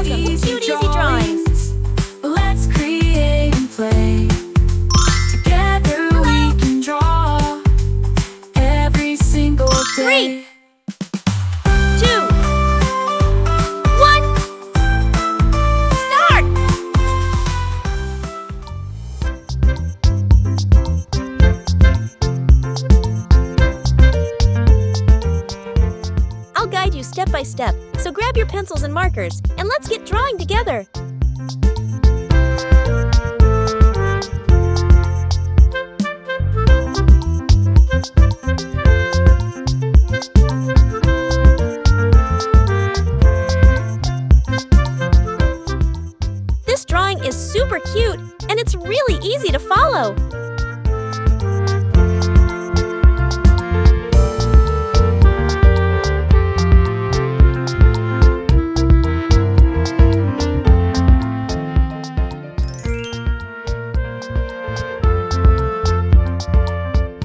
Welcome to Cute Easy Drawings. Let's create and play. Together we can draw every single day. 3, 2, 1, start! I'll guide you step by step, so grab your pencils and markers, and let's get drawing together. This drawing is super cute, and it's really easy to follow.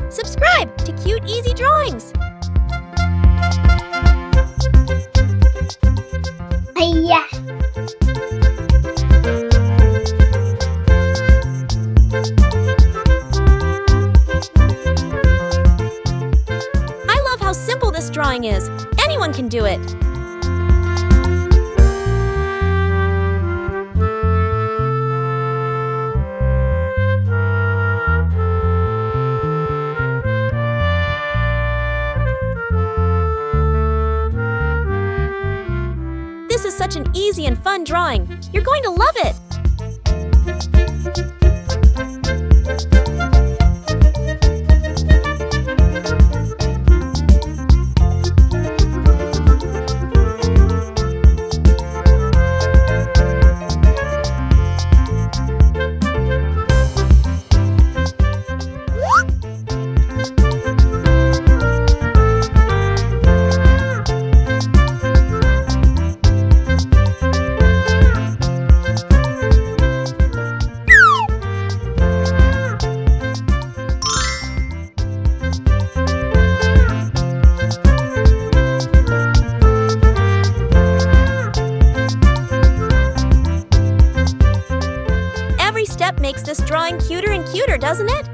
Subscribe to Cute Easy Drawings. Hiya. I love how simple this drawing is. Anyone can do it. This is such an easy and fun drawing. You're going to love it. Every step makes this drawing cuter and cuter, doesn't it?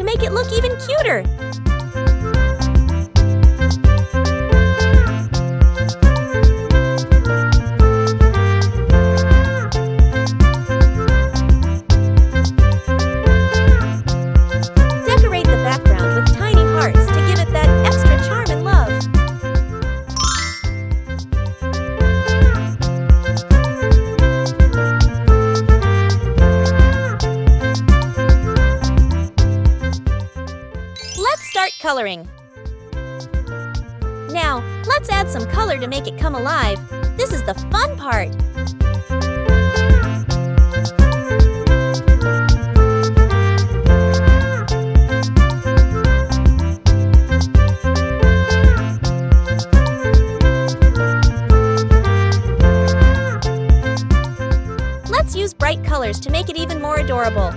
make it look even cuter. Decorate the background with tiny hearts to give it that extra charm and love. Let's start coloring. Now, let's add some color to make it come alive. This is the fun part. Let's use bright colors to make it even more adorable.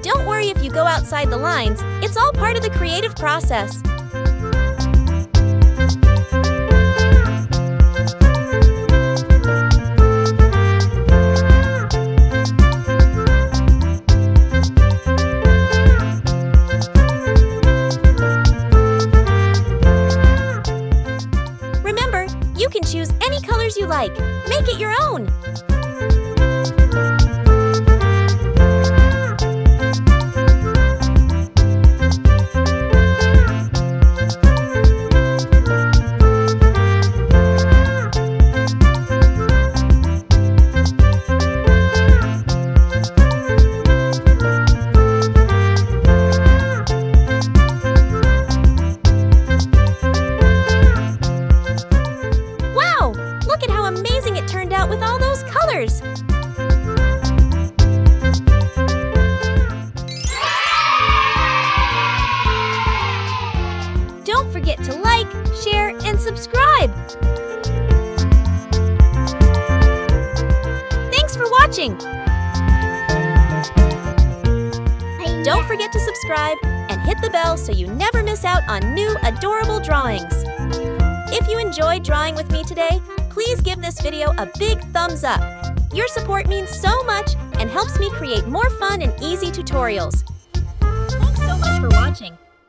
Don't worry if you go outside the lines. It's all part of the creative process. Remember, you can choose any colors you like. Make it your own. Wow! Look at how amazing it turned out with all those colors! Don't forget to like, share, and subscribe! Thanks for watching! Don't forget to subscribe and hit the bell so you never miss out on new adorable drawings. If you enjoyed drawing with me today, please give this video a big thumbs up. Your support means so much and helps me create more fun and easy tutorials. Thanks so much for watching.